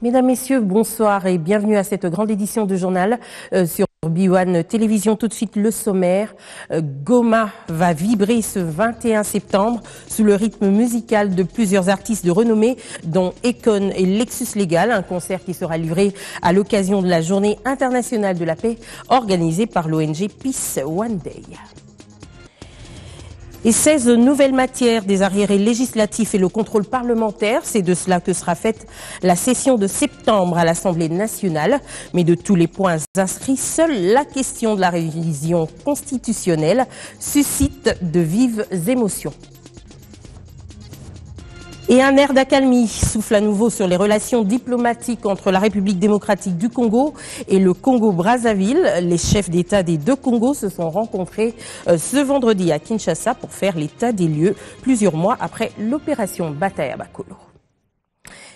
Mesdames, Messieurs, bonsoir et bienvenue à cette grande édition de journal sur B1 Télévision. Tout de suite, le sommaire. Goma va vibrer ce 21 septembre sous le rythme musical de plusieurs artistes de renommée, dont Akon et Lexus Legal, un concert qui sera livré à l'occasion de la Journée internationale de la paix organisée par l'ONG Peace One Day. Et 16 nouvelles matières, des arriérés législatifs et le contrôle parlementaire, c'est de cela que sera faite la session de septembre à l'Assemblée nationale. Mais de tous les points inscrits, seule la question de la révision constitutionnelle suscite de vives émotions. Et un air d'accalmie souffle à nouveau sur les relations diplomatiques entre la République démocratique du Congo et le Congo-Brazzaville. Les chefs d'État des deux Congos se sont rencontrés ce vendredi à Kinshasa pour faire l'état des lieux plusieurs mois après l'opération Bataille Bakolo.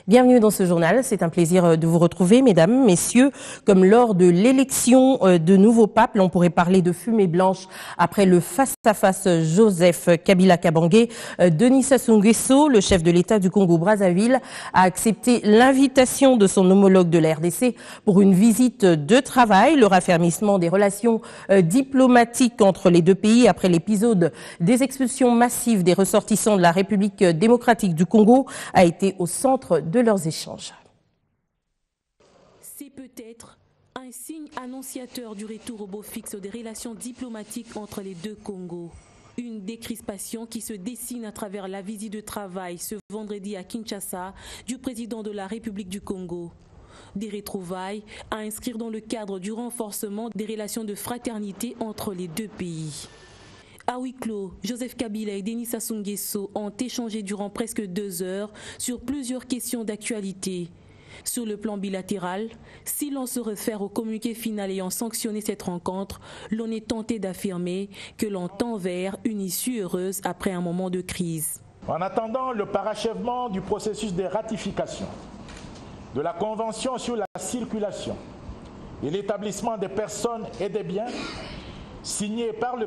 Bienvenue dans ce journal, c'est un plaisir de vous retrouver, mesdames, messieurs. Comme lors de l'élection de nouveau pape, on pourrait parler de fumée blanche après le face-à-face Joseph Kabila Kabange. Denis Sassou Nguesso, le chef de l'État du Congo-Brazzaville, a accepté l'invitation de son homologue de la RDC pour une visite de travail. Le raffermissement des relations diplomatiques entre les deux pays après l'épisode des expulsions massives des ressortissants de la République démocratique du Congo a été au centre de leurs échanges. C'est peut-être un signe annonciateur du retour au beau fixe des relations diplomatiques entre les deux Congos. Une décrispation qui se dessine à travers la visite de travail ce vendredi à Kinshasa du président de la République du Congo. Des retrouvailles à inscrire dans le cadre du renforcement des relations de fraternité entre les deux pays. À huis clos, Joseph Kabila et Denis Sassou Nguesso ont échangé durant presque 2 heures sur plusieurs questions d'actualité. Sur le plan bilatéral, si l'on se réfère au communiqué final ayant sanctionné cette rencontre, l'on est tenté d'affirmer que l'on tend vers une issue heureuse après un moment de crise. En attendant le parachèvement du processus de ratification de la Convention sur la circulation et l'établissement des personnes et des biens, signé par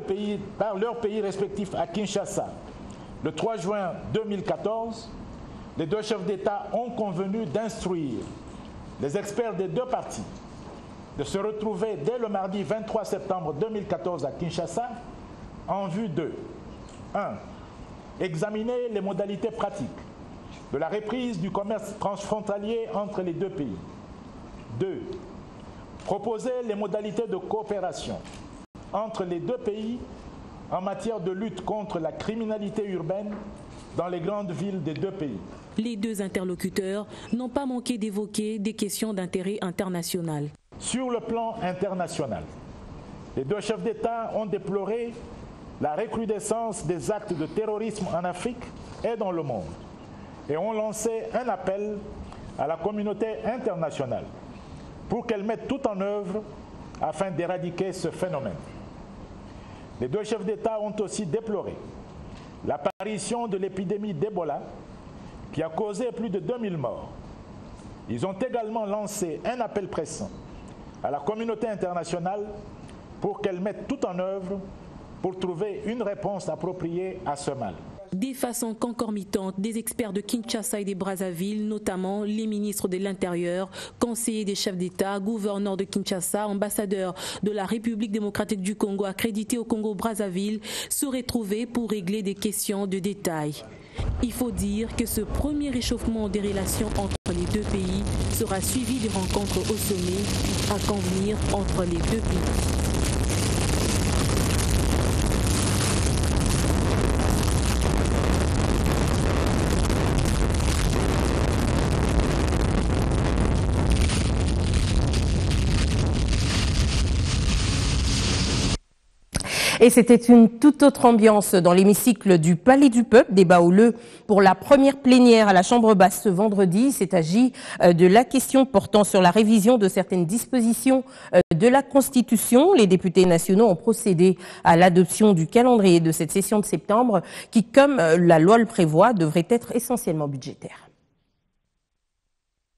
leurs pays respectifs à Kinshasa le 3 juin 2014, les deux chefs d'État ont convenu d'instruire les experts des deux parties de se retrouver dès le mardi 23 septembre 2014 à Kinshasa en vue de 1. Examiner les modalités pratiques de la reprise du commerce transfrontalier entre les deux pays. 2. Proposer les modalités de coopération entre les deux pays en matière de lutte contre la criminalité urbaine dans les grandes villes des deux pays. Les deux interlocuteurs n'ont pas manqué d'évoquer des questions d'intérêt international. Sur le plan international, les deux chefs d'État ont déploré la recrudescence des actes de terrorisme en Afrique et dans le monde et ont lancé un appel à la communauté internationale pour qu'elle mette tout en œuvre afin d'éradiquer ce phénomène. Les deux chefs d'État ont aussi déploré l'apparition de l'épidémie d'Ebola qui a causé plus de 2000 morts. Ils ont également lancé un appel pressant à la communauté internationale pour qu'elle mette tout en œuvre pour trouver une réponse appropriée à ce mal. Des façons concomitantes, des experts de Kinshasa et des Brazzaville, notamment les ministres de l'Intérieur, conseillers des chefs d'État, gouverneurs de Kinshasa, ambassadeurs de la République démocratique du Congo accrédités au Congo-Brazzaville, seraient trouvés pour régler des questions de détail. Il faut dire que ce premier réchauffement des relations entre les deux pays sera suivi de rencontres au sommet à convenir entre les deux pays. Et c'était une toute autre ambiance dans l'hémicycle du Palais du Peuple, débat houleux pour la première plénière à la Chambre basse ce vendredi. Il s'est agi de la question portant sur la révision de certaines dispositions de la Constitution. Les députés nationaux ont procédé à l'adoption du calendrier de cette session de septembre qui, comme la loi le prévoit, devrait être essentiellement budgétaire.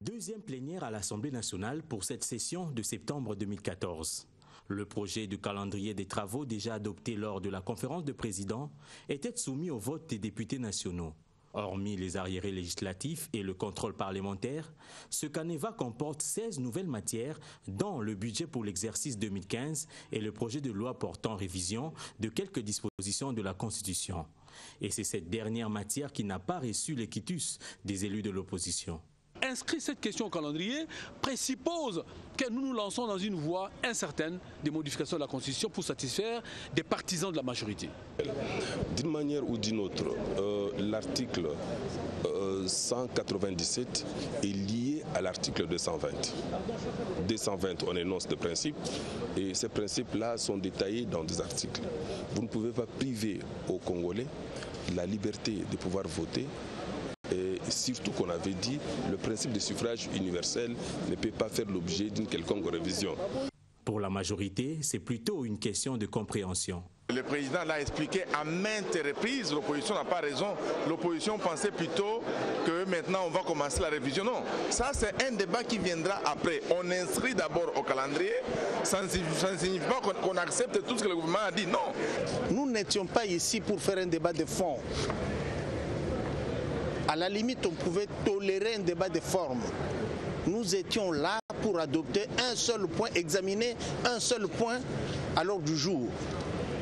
Deuxième plénière à l'Assemblée nationale pour cette session de septembre 2014. Le projet de calendrier des travaux déjà adopté lors de la conférence de présidents était soumis au vote des députés nationaux. Hormis les arriérés législatifs et le contrôle parlementaire, ce canevas comporte 16 nouvelles matières, dont le budget pour l'exercice 2015 et le projet de loi portant révision de quelques dispositions de la Constitution. Et c'est cette dernière matière qui n'a pas reçu les quitus des élus de l'opposition. Inscrire cette question au calendrier présuppose que nous nous lançons dans une voie incertaine des modifications de la Constitution pour satisfaire des partisans de la majorité. D'une manière ou d'une autre, l'article 197 est lié à l'article 220. 220, on énonce des principes et ces principes-là sont détaillés dans des articles. Vous ne pouvez pas priver aux Congolais la liberté de pouvoir voter. Et surtout qu'on avait dit, le principe de suffrage universel ne peut pas faire l'objet d'une quelconque révision. Pour la majorité, c'est plutôt une question de compréhension. Le président l'a expliqué à maintes reprises, l'opposition n'a pas raison. L'opposition pensait plutôt que maintenant on va commencer la révision. Non, ça c'est un débat qui viendra après. On inscrit d'abord au calendrier, ça ne signifie pas qu'on accepte tout ce que le gouvernement a dit, non. Nous n'étions pas ici pour faire un débat de fond. À la limite, on pouvait tolérer un débat de forme. Nous étions là pour adopter un seul point, examiner un seul point à l'ordre du jour,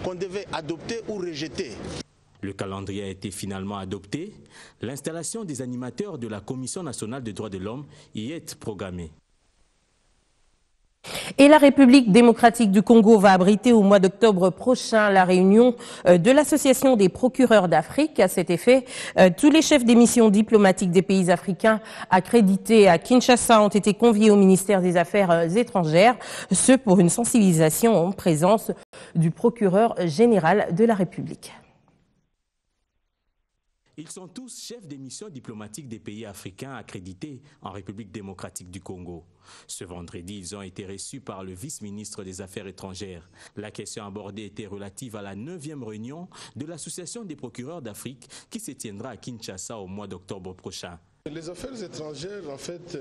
qu'on devait adopter ou rejeter. Le calendrier a été finalement adopté. L'installation des animateurs de la Commission nationale des droits de l'homme y est programmée. Et la République démocratique du Congo va abriter au mois d'octobre prochain la réunion de l'Association des procureurs d'Afrique. À cet effet, tous les chefs des missions diplomatiques des pays africains accrédités à Kinshasa ont été conviés au ministère des Affaires étrangères, ce pour une sensibilisation en présence du procureur général de la République. Ils sont tous chefs des missions diplomatiques des pays africains accrédités en République démocratique du Congo. Ce vendredi, ils ont été reçus par le vice-ministre des Affaires étrangères. La question abordée était relative à la 9e réunion de l'Association des procureurs d'Afrique qui se tiendra à Kinshasa au mois d'octobre prochain. Les affaires étrangères, en fait,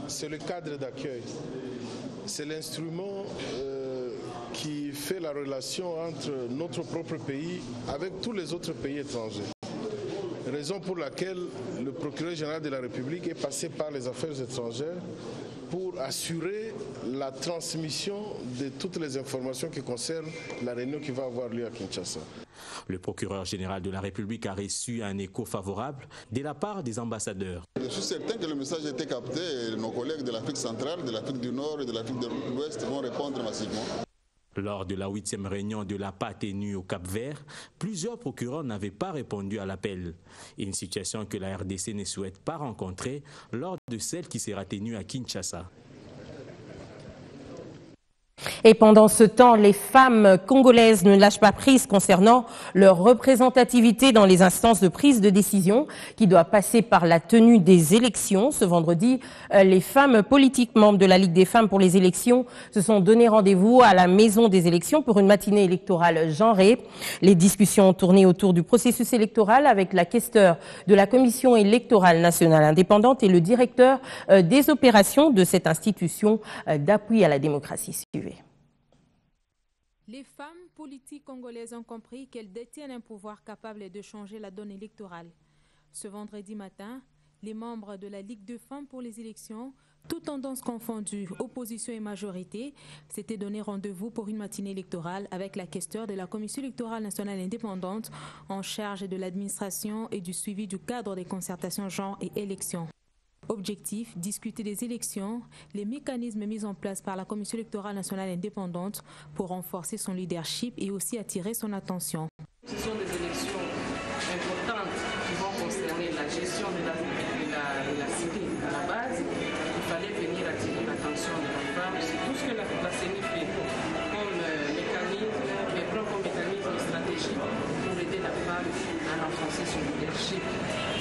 c'est le cadre d'accueil. C'est l'instrument qui fait la relation entre notre propre pays avec tous les autres pays étrangers. Raison pour laquelle le procureur général de la République est passé par les affaires étrangères pour assurer la transmission de toutes les informations qui concernent la réunion qui va avoir lieu à Kinshasa. Le procureur général de la République a reçu un écho favorable de la part des ambassadeurs. Je suis certain que le message a été capté et nos collègues de l'Afrique centrale, de l'Afrique du Nord et de l'Afrique de l'Ouest vont répondre massivement. Lors de la 8e réunion de la PATENU au Cap-Vert, plusieurs procureurs n'avaient pas répondu à l'appel. Une situation que la RDC ne souhaite pas rencontrer lors de celle qui sera tenue à Kinshasa. Et pendant ce temps, les femmes congolaises ne lâchent pas prise concernant leur représentativité dans les instances de prise de décision qui doit passer par la tenue des élections. Ce vendredi, les femmes politiques membres de la Ligue des femmes pour les élections se sont donné rendez-vous à la maison des élections pour une matinée électorale genrée. Les discussions ont tourné autour du processus électoral avec la questeure de la Commission électorale nationale indépendante et le directeur des opérations de cette institution d'appui à la démocratie. Suivez. Les femmes politiques congolaises ont compris qu'elles détiennent un pouvoir capable de changer la donne électorale. Ce vendredi matin, les membres de la Ligue de femmes pour les élections, toutes tendances confondues, opposition et majorité, s'étaient donné rendez-vous pour une matinée électorale avec la questeure de la Commission électorale nationale indépendante en charge de l'administration et du suivi du cadre des concertations genre et élections. Objectif, discuter des élections, les mécanismes mis en place par la Commission électorale nationale indépendante pour renforcer son leadership et aussi attirer son attention. Ce sont des élections importantes qui vont concerner la gestion de la CENI à la base. Il fallait venir attirer l'attention de la femme sur tout ce que la CENI fait comme mécanisme, mais prend comme mécanisme stratégique pour aider la femme à renforcer son leadership.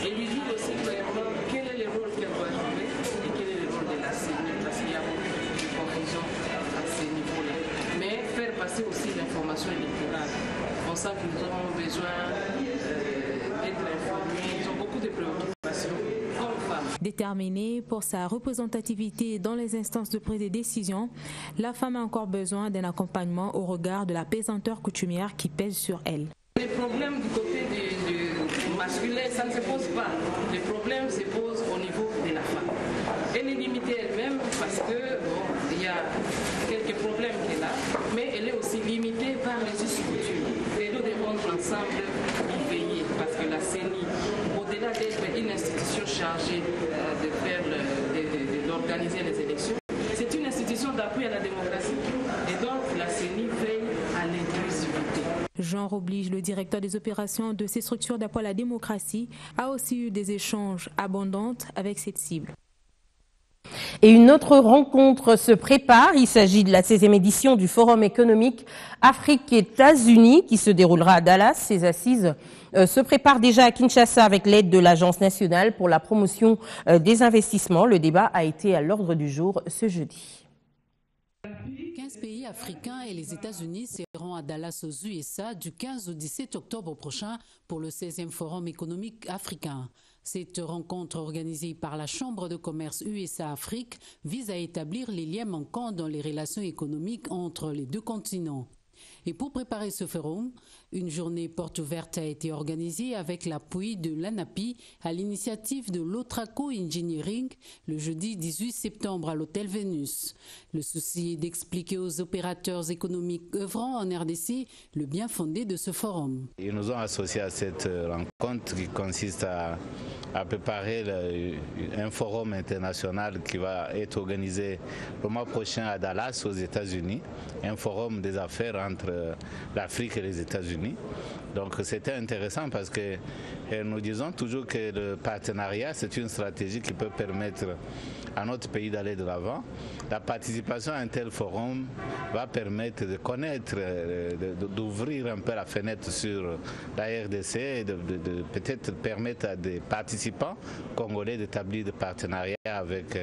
Et lui dire aussi clairement quel est le rôle qu'elle doit jouer et quel est le rôle de la CENI, parce qu'il y a beaucoup de confusion à ces niveaux-là. Mais faire passer aussi l'information électorale. On sent qu'ils ont besoin d'être informés, ils ont beaucoup de préoccupations comme femmes. Déterminée pour sa représentativité dans les instances de prise de décision, la femme a encore besoin d'un accompagnement au regard de la pesanteur coutumière qui pèse sur elle. Les problèmes du côté du masculin Mais ça ne se pose pas. Le problème se pose au niveau de la femme. Elle est limitée elle-même parce que il y a quelques problèmes qu'elle a, mais elle est aussi limitée par les structures. Et nous devons ensemble y veiller parce que la CENI, au-delà d'être une institution chargée d'organiser les élections, c'est une institution d'appui à la démocratie. Et donc la CENI veille à l'inclusivité. Jean Roblige, le directeur des opérations de ces structures d'appui à la démocratie, a aussi eu des échanges abondants avec cette cible. Et une autre rencontre se prépare. Il s'agit de la 16e édition du Forum économique Afrique-États-Unis qui se déroulera à Dallas. Ces assises se préparent déjà à Kinshasa avec l'aide de l'Agence nationale pour la promotion des investissements. Le débat a été à l'ordre du jour ce jeudi. 15 pays africains et les États-Unis seront à Dallas aux USA du 15 au 17 octobre prochain pour le 16e Forum économique africain. Cette rencontre organisée par la Chambre de commerce USA-Afrique vise à établir les liens manquants dans les relations économiques entre les deux continents. Et pour préparer ce forum, une journée porte ouverte a été organisée avec l'appui de l'ANAPI à l'initiative de l'Otraco Engineering le jeudi 18 septembre à l'hôtel Vénus. Le souci est d'expliquer aux opérateurs économiques œuvrant en RDC le bien fondé de ce forum. Ils nous ont associés à cette rencontre qui consiste à préparer un forum international qui va être organisé le mois prochain à Dallas aux États-Unis, un forum des affaires entre l'Afrique et les États-Unis. Donc c'était intéressant parce que nous disons toujours que le partenariat, c'est une stratégie qui peut permettre à notre pays d'aller de l'avant. La participation à un tel forum va permettre de connaître, d'ouvrir un peu la fenêtre sur la RDC et de peut-être permettre à des participants congolais d'établir des partenariats avec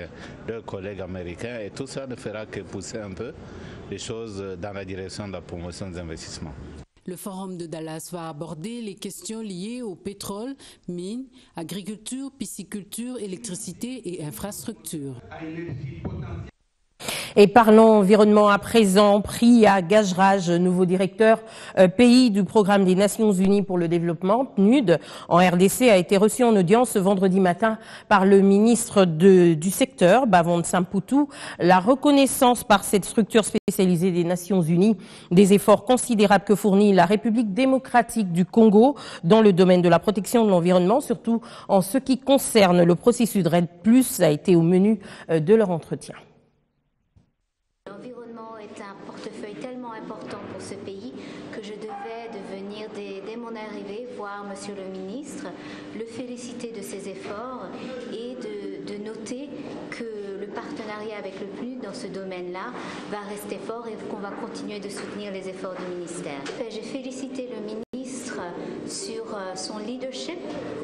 leurs collègues américains. Et tout ça ne fera que pousser un peu les choses dans la direction de la promotion des investissements. Le forum de Dallas va aborder les questions liées au pétrole, mines, agriculture, pisciculture, électricité et infrastructures. Et parlons environnement à présent. Pris à Gageraj, nouveau directeur pays du programme des Nations Unies pour le développement, PNUD, en RDC, a été reçu en audience ce vendredi matin par le ministre du secteur, Bavon Samputu. La reconnaissance par cette structure spécialisée des Nations Unies des efforts considérables que fournit la République démocratique du Congo dans le domaine de la protection de l'environnement, surtout en ce qui concerne le processus de RED+, a été au menu de leur entretien. L'environnement est un portefeuille tellement important pour ce pays que je devais venir dès mon arrivée voir Monsieur le ministre, le féliciter de ses efforts et de noter que le partenariat avec le PNUD dans ce domaine-là va rester fort et qu'on va continuer de soutenir les efforts du ministère. J'ai félicité le ministre sur son leadership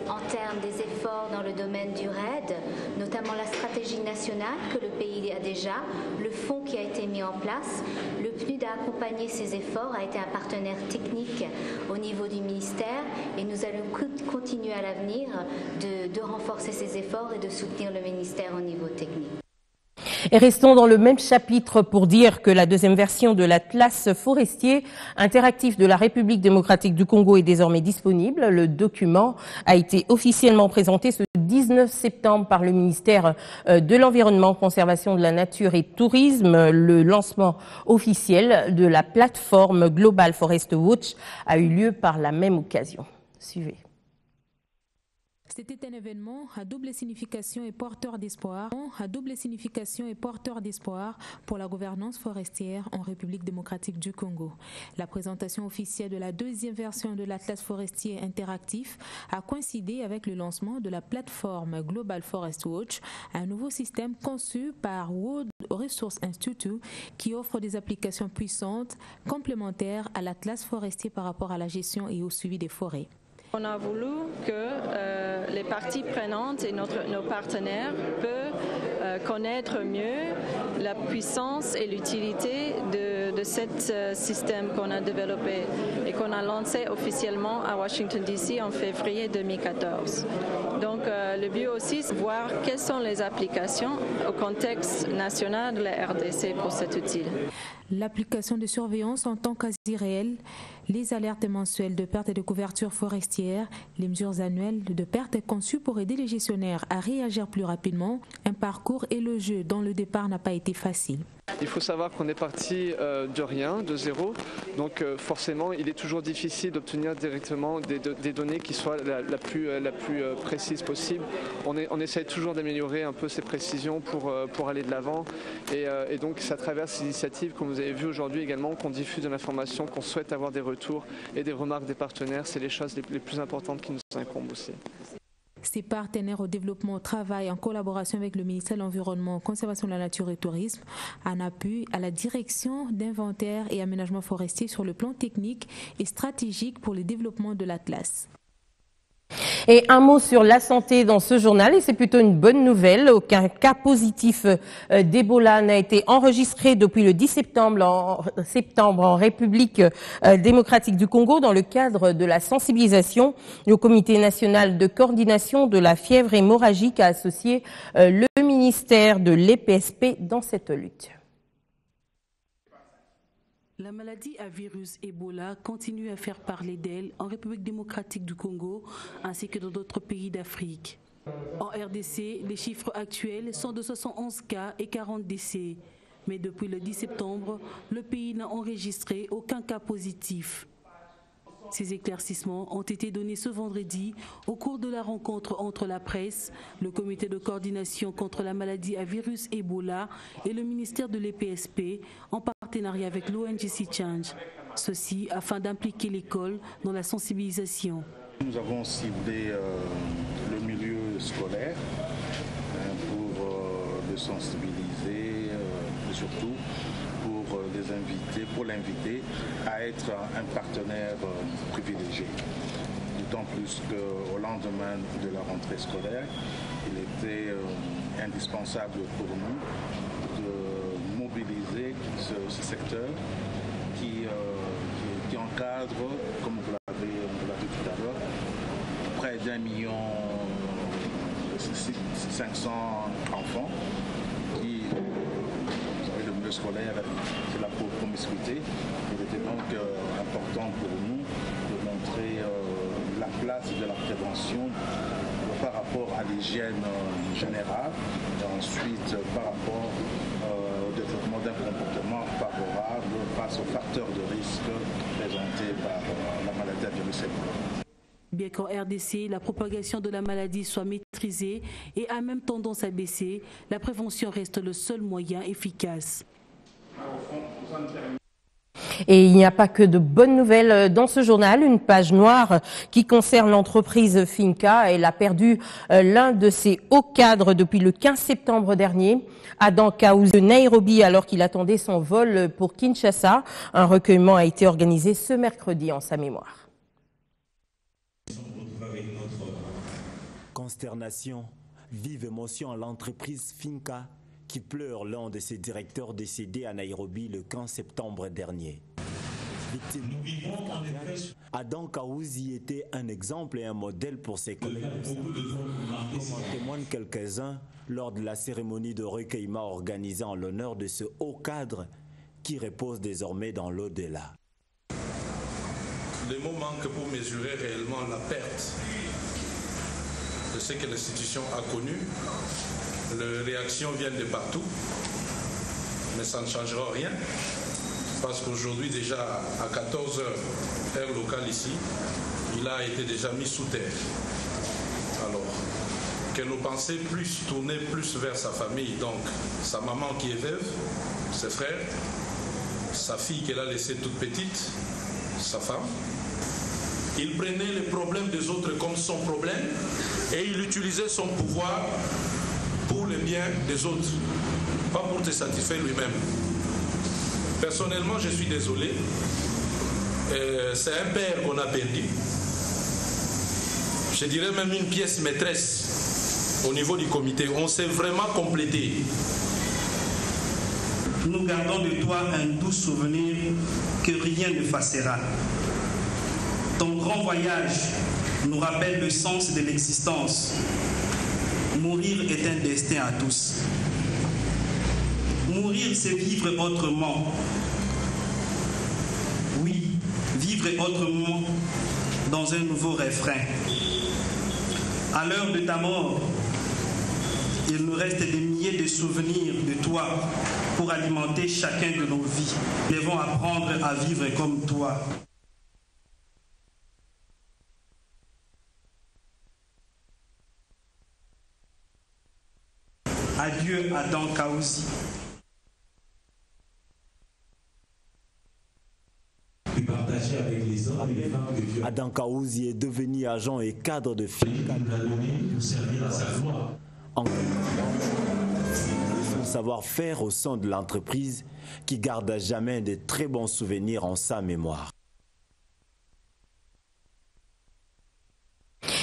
en termes des efforts dans le domaine du RED, notamment la stratégie nationale que le pays a déjà, le fonds qui a été mis en place. Le PNUD a accompagné ces efforts, a été un partenaire technique au niveau du ministère et nous allons continuer à l'avenir de renforcer ces efforts et de soutenir le ministère au niveau technique. Et restons dans le même chapitre pour dire que la deuxième version de l'Atlas forestier interactif de la République démocratique du Congo est désormais disponible. Le document a été officiellement présenté ce 19 septembre par le ministère de l'Environnement, Conservation de la Nature et Tourisme. Le lancement officiel de la plateforme Global Forest Watch a eu lieu par la même occasion. Suivez. C'était un événement à double signification et porteur d'espoir, pour la gouvernance forestière en République démocratique du Congo. La présentation officielle de la deuxième version de l'Atlas forestier interactif a coïncidé avec le lancement de la plateforme Global Forest Watch, un nouveau système conçu par World Resource Institute qui offre des applications puissantes complémentaires à l'Atlas forestier par rapport à la gestion et au suivi des forêts. On a voulu que les parties prenantes et nos partenaires peuvent connaître mieux la puissance et l'utilité de ce système qu'on a développé et qu'on a lancé officiellement à Washington DC en février 2014. Donc le but aussi, c'est de voir quelles sont les applications au contexte national de la RDC pour cet outil. L'application de surveillance en temps quasi réel, Les alertes mensuelles de perte et de couverture forestière, les mesures annuelles de perte conçues pour aider les gestionnaires à réagir plus rapidement, un parcours et le jeu dont le départ n'a pas été facile. Il faut savoir qu'on est parti de rien, de zéro, donc forcément il est toujours difficile d'obtenir directement des données qui soient la plus précise possible. On essaie toujours d'améliorer un peu ces précisions pour aller de l'avant et donc c'est à travers ces initiatives, comme vous avez vu aujourd'hui également, qu'on diffuse de l'information, qu'on souhaite avoir des retours et des remarques des partenaires. C'est les choses les plus importantes qui nous incombent aussi. Ces partenaires au développement travaillent en collaboration avec le ministère de l'Environnement, Conservation de la Nature et Tourisme, en appui à la direction d'inventaire et aménagement forestier sur le plan technique et stratégique pour le développement de l'Atlas. Et un mot sur la santé dans ce journal, et c'est plutôt une bonne nouvelle. Aucun cas positif d'Ebola n'a été enregistré depuis le 10 septembre en République démocratique du Congo dans le cadre de la sensibilisation. Le Comité national de coordination de la fièvre hémorragique a associé le ministère de l'EPSP dans cette lutte. La maladie à virus Ebola continue à faire parler d'elle en République démocratique du Congo ainsi que dans d'autres pays d'Afrique. En RDC, les chiffres actuels sont de 71 cas et 40 décès. Mais depuis le 10 septembre, le pays n'a enregistré aucun cas positif. Ces éclaircissements ont été donnés ce vendredi au cours de la rencontre entre la presse, le comité de coordination contre la maladie à virus Ebola et le ministère de l'EPSP en partenariat avec l'ONGC Change. Ceci afin d'impliquer l'école dans la sensibilisation. Nous avons ciblé le milieu scolaire pour le sensibiliser et surtout pour l'inviter à être un partenaire privilégié. D'autant plus qu'au lendemain de la rentrée scolaire, il était indispensable pour nous de mobiliser ce secteur qui encadre, comme vous l'avez dit tout à l'heure, près d'1,5 million enfants qui, vous savez, le milieu scolaire, c'est la promiscuité. Il était donc important pour nous de montrer la place de la prévention par rapport à l'hygiène générale et ensuite par rapport au développement d'un comportement favorable face aux facteurs de risque présentés par la maladie à virus Ebola. Bien qu'en RDC, la propagation de la maladie soit maîtrisée et a même tendance à baisser, la prévention reste le seul moyen efficace. Et il n'y a pas que de bonnes nouvelles dans ce journal. Une page noire qui concerne l'entreprise Finca. Elle a perdu l'un de ses hauts cadres depuis le 15 septembre dernier. Adam Kaouz de Nairobi, alors qu'il attendait son vol pour Kinshasa. Un recueillement a été organisé ce mercredi en sa mémoire. Consternation, vive émotion à l'entreprise Finca qui pleure l'un de ses directeurs décédé à Nairobi le 15 septembre dernier. Adam Kaouzi était un exemple et un modèle pour ses collègues. Comme en témoignent quelques-uns lors de la cérémonie de recueillement organisée en l'honneur de ce haut cadre qui repose désormais dans l'au-delà. Les mots manquent pour mesurer réellement la perte de ce que l'institution a connu. Les réactions viennent de partout, mais ça ne changera rien. Parce qu'aujourd'hui, déjà à 14h, heure locale ici, il a été déjà mis sous terre. Alors, que nos pensées puissent tourner plus vers sa famille, donc sa maman qui est veuve, ses frères, sa fille qu'elle a laissée toute petite, sa femme. Il prenait les problèmes des autres comme son problème et il utilisait son pouvoir pour le bien des autres, pas pour te satisfaire lui-même. Personnellement, je suis désolé. C'est un père qu'on a perdu. Je dirais même une pièce maîtresse au niveau du comité. On s'est vraiment complété. Nous gardons de toi un doux souvenir que rien n'effacera. Ton grand voyage nous rappelle le sens de l'existence. Mourir est un destin à tous. Mourir, c'est vivre autrement. Oui, vivre vivre autrement dans un nouveau refrain. À l'heure de ta mort, il nous reste des milliers de souvenirs de toi pour alimenter chacun de nos vies. Nous devons apprendre à vivre comme toi. Adieu Adam Kaouzi. Adam Kaouzi est devenu agent et cadre de FICA. Son savoir-faire au sein de l'entreprise qui garde à jamais de très bons souvenirs en sa mémoire.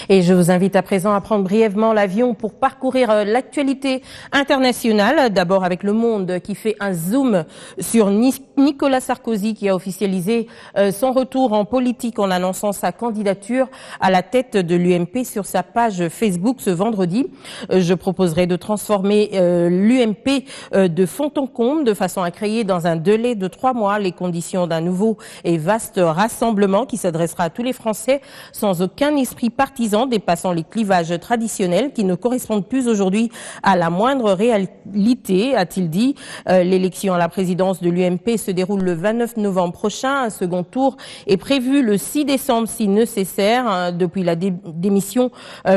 Et je vous invite à présent à prendre brièvement l'avion pour parcourir l'actualité internationale. D'abord avec Le Monde qui fait un zoom sur Nicolas Sarkozy qui a officialisé son retour en politique en annonçant sa candidature à la tête de l'UMP sur sa page Facebook ce vendredi. Je proposerai de transformer l'UMP de fond en comble de façon à créer dans un délai de 3 mois les conditions d'un nouveau et vaste rassemblement qui s'adressera à tous les Français sans aucun esprit partisan, dépassant les clivages traditionnels qui ne correspondent plus aujourd'hui à la moindre réalité, a-t-il dit. L'élection à la présidence de l'UMP se déroule le 29 novembre prochain. Un second tour est prévu le 6 décembre si nécessaire. Depuis la démission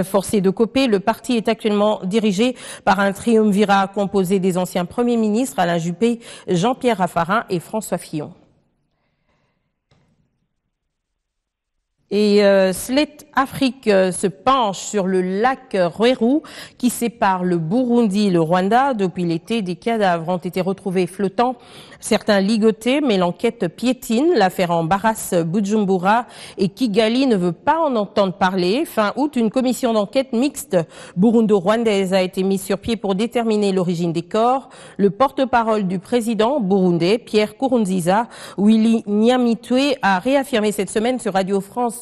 forcée de Copé, le parti est actuellement dirigé par un triumvirat composé des anciens premiers ministres Alain Juppé, Jean-Pierre Raffarin et François Fillon. Et Slate Afrique se penche sur le lac Rweru qui sépare le Burundi et le Rwanda. Depuis l'été, des cadavres ont été retrouvés flottants, certains ligotés, mais l'enquête piétine. L'affaire embarrasse Bujumbura et Kigali ne veut pas en entendre parler. Fin août, une commission d'enquête mixte burundo-rwandaise a été mise sur pied pour déterminer l'origine des corps. Le porte-parole du président burundais, Pierre Nkurunziza, Willy Nyamitwe, a réaffirmé cette semaine sur Radio France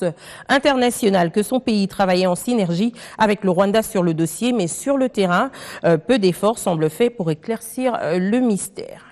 Internationale que son pays travaillait en synergie avec le Rwanda sur le dossier, mais sur le terrain, peu d'efforts semblent faits pour éclaircir le mystère.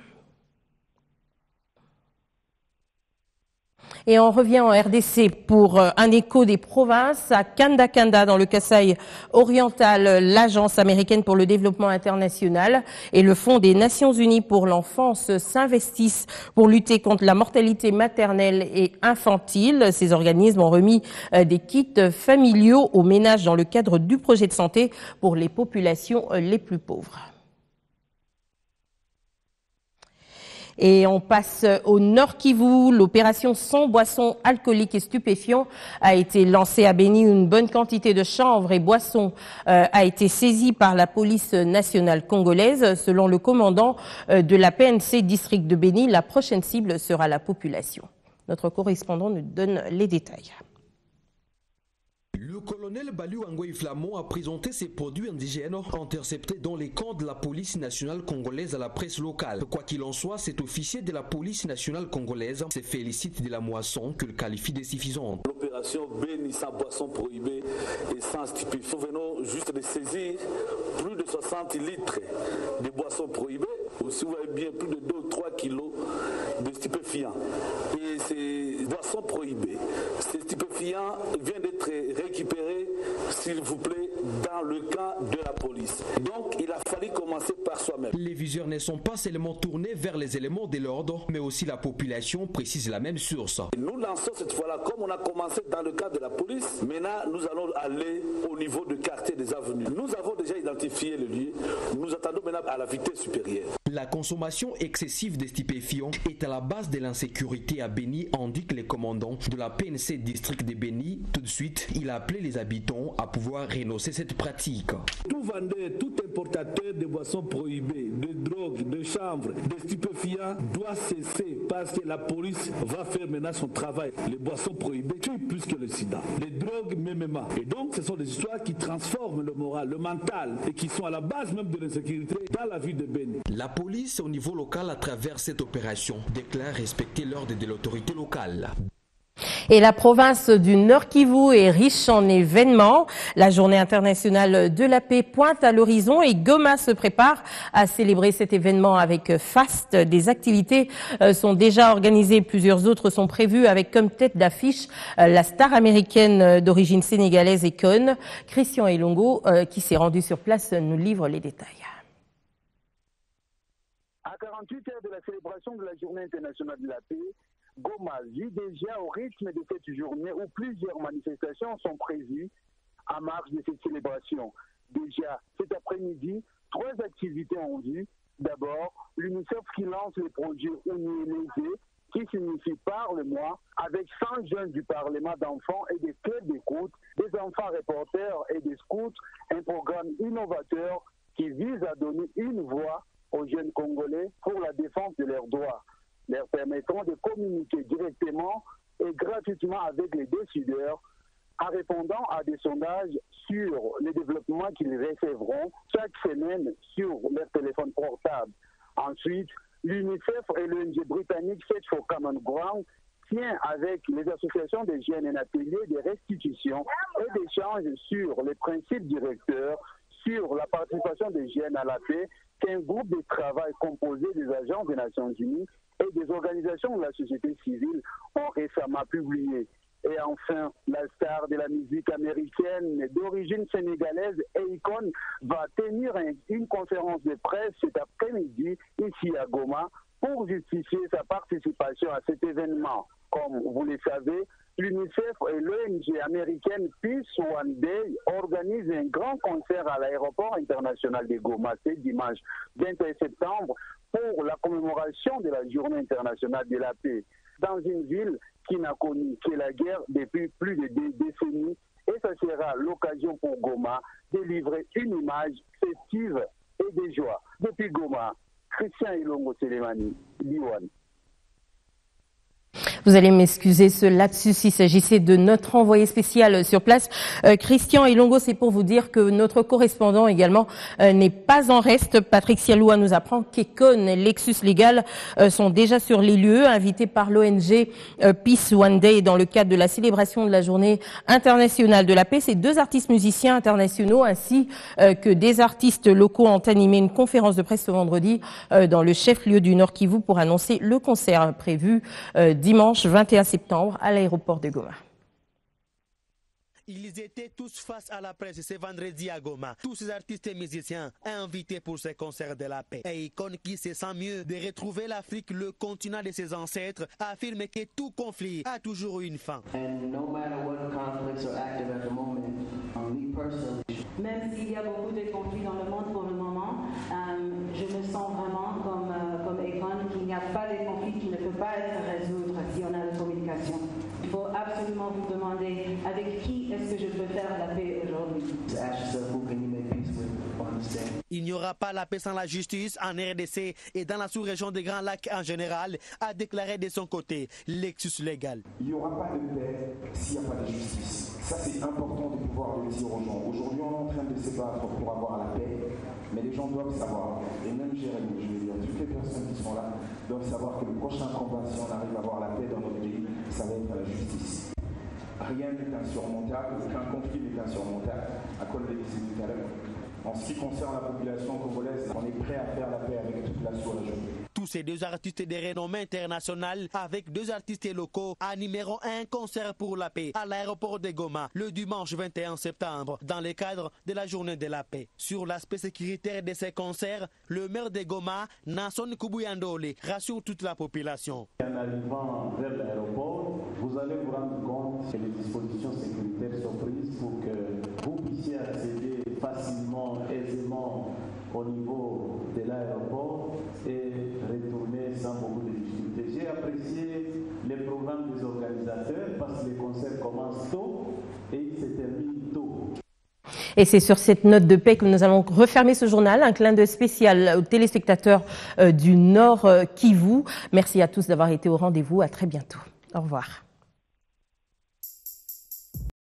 Et on revient en RDC pour un écho des provinces. À Kanda dans le Kasaï oriental, l'Agence américaine pour le développement international et le Fonds des Nations Unies pour l'enfance s'investissent pour lutter contre la mortalité maternelle et infantile. Ces organismes ont remis des kits familiaux aux ménages dans le cadre du projet de santé pour les populations les plus pauvres. Et on passe au Nord Kivu. L'opération sans boissons alcooliques et stupéfiants a été lancée à Beni. Une bonne quantité de chanvre et boissons a été saisie par la police nationale congolaise. Selon le commandant de la PNC district de Beni, la prochaine cible sera la population. Notre correspondant nous donne les détails. Le colonel Baliou Angoy Flamand a présenté ses produits indigènes interceptés dans les camps de la police nationale congolaise à la presse locale. Quoi qu'il en soit, cet officier de la police nationale congolaise se félicite de la moisson qu'il qualifie de suffisante. L'opération Béni sans boisson prohibée et sans stupéfiants, venons juste de saisir plus de 60 litres de boissons prohibées. Aussi, vous voyez bien plus de 2 ou 3 kilos de stupéfiants. Et ces boissons prohibées, ces stupéfiants viennent d'être récupérés, s'il vous plaît, dans le camp de la police. Donc, il a fallu commencer par soi-même. Les viseurs ne sont pas seulement tournés vers les éléments de l'ordre, mais aussi la population, précise la même source. Nous lançons cette fois-là, comme on a commencé dans le cadre de la police, maintenant nous allons aller au niveau du quartier des avenues. Nous avons déjà identifié le lieu, nous attendons maintenant à la vitesse supérieure. La consommation excessive de stupéfiants est à la base de l'insécurité à Beni, indique le commandant de la PNC district de Beni. Tout de suite, il a appelé les habitants à pouvoir renoncer cette pratique. Tout vendeur, tout importateur de boissons prohibées, de drogue, de chanvre, de stupéfiants doit cesser parce que la police va faire maintenant son travail. Les boissons prohibées tuent plus que le sida. Les drogues, MMA. Et donc, ce sont des histoires qui transforment le moral, le mental et qui sont à la base même de l'insécurité dans la ville de Beni. La police, au niveau local, à travers cette opération, déclare respecter l'ordre de l'autorité locale. Et la province du Nord Kivu est riche en événements. La journée internationale de la paix pointe à l'horizon et Goma se prépare à célébrer cet événement avec faste. Des activités sont déjà organisées, plusieurs autres sont prévues avec comme tête d'affiche la star américaine d'origine sénégalaise Akon. Christian Elongo, qui s'est rendu sur place, nous livre les détails. À 48 heures de la célébration de la journée internationale de la paix, Goma vit déjà au rythme de cette journée où plusieurs manifestations sont prévues en marge de cette célébration. Déjà, cet après-midi, 3 activités en vue. D'abord, l'UNICEF qui lance le projet Unieleze, qui signifie Parle-moi, avec 100 jeunes du Parlement d'enfants et des clubs d'écoute, des enfants reporters et des scouts, un programme innovateur qui vise à donner une voix aux jeunes Congolais pour la défense de leurs droits, leur permettant de communiquer directement et gratuitement avec les décideurs en répondant à des sondages sur les développements qu'ils recevront chaque semaine sur leur téléphone portable. Ensuite, l'UNICEF et l'ONG britannique Search for Common Ground tient avec les associations des jeunes un atelier de restitution et d'échange sur les principes directeurs, sur la participation des jeunes à la paix, qu'un groupe de travail composé des agences des Nations Unies et des organisations de la société civile ont récemment publié. Et enfin, la star de la musique américaine d'origine sénégalaise, Akon, va tenir une conférence de presse cet après-midi ici à Goma pour justifier sa participation à cet événement. Comme vous le savez, l'UNICEF et l'ONG américaine Peace One Day organisent un grand concert à l'aéroport international de Goma ce dimanche 21 septembre pour la commémoration de la Journée internationale de la paix, dans une ville qui n'a connu que la guerre depuis plus de 2 décennies, et ça sera l'occasion pour Goma de livrer une image festive et de joie. Depuis Goma, Christian Elongo Selemani, Diwan. Vous allez m'excuser ce lapsus, il s'agissait de notre envoyé spécial sur place. Christian Elongo, c'est pour vous dire que notre correspondant également n'est pas en reste. Patrick Sialoua nous apprend qu'Akon et Lexus Legal sont déjà sur les lieux, invités par l'ONG Peace One Day dans le cadre de la célébration de la Journée internationale de la paix. Ces 2 artistes musiciens internationaux ainsi que des artistes locaux ont animé une conférence de presse ce vendredi dans le chef-lieu du Nord Kivu pour annoncer le concert prévu dimanche 21 septembre à l'aéroport de Goma. Ils étaient tous face à la presse ce vendredi à Goma. Tous ces artistes et musiciens invités pour ce concert de la paix. Et Akon, qui se sent mieux de retrouver l'Afrique, le continent de ses ancêtres, affirme que tout conflit a toujours une fin. Même s'il y a beaucoup de conflits dans le monde pour le moment, je me sens vraiment comme Akon, qu'il n'y a pas de conflit qui ne peut pas être résolu si on a la communication. Il faut absolument vous demander avec qui est-ce que je peux faire la paix aujourd'hui. Il n'y aura pas la paix sans la justice en RDC et dans la sous-région des Grands Lacs en général, a déclaré de son côté Lexus Legal. Il n'y aura pas de paix s'il n'y a pas de justice. Ça, c'est important de pouvoir le dire aux gens. Aujourd'hui, on est en train de se battre pour avoir la paix, mais les gens doivent savoir, et même Jérémy, je veux dire, toutes les personnes qui sont là doivent savoir que le prochain combat, si on arrive à avoir la paix dans notre pays, ça va être la justice. Rien n'est insurmontable, aucun conflit n'est insurmontable, à cause des discussions tout à l'heure. En ce qui concerne la population congolaise, on est prêt à faire la paix avec toute la sous-région. Tous ces 2 artistes de renommée internationale avec 2 artistes locaux animeront un concert pour la paix à l'aéroport de Goma le dimanche 21 septembre dans le cadre de la journée de la paix. Sur l'aspect sécuritaire de ces concerts, le maire de Goma, Nason Kubuyandole, rassure toute la population. En arrivant vers l'aéroport, vous allez vous rendre compte que les dispositions sécuritaires sont prises pour que vous puissiez accéder facilement, aisément au niveau de l'aéroport et retourner sans beaucoup de difficultés. J'ai apprécié les programmes des organisateurs parce que les concerts commencent tôt et ils se terminent tôt. Et c'est sur cette note de paix que nous allons refermer ce journal. Un clin d'œil spécial aux téléspectateurs du Nord Kivu. Merci à tous d'avoir été au rendez-vous. À très bientôt. Au revoir.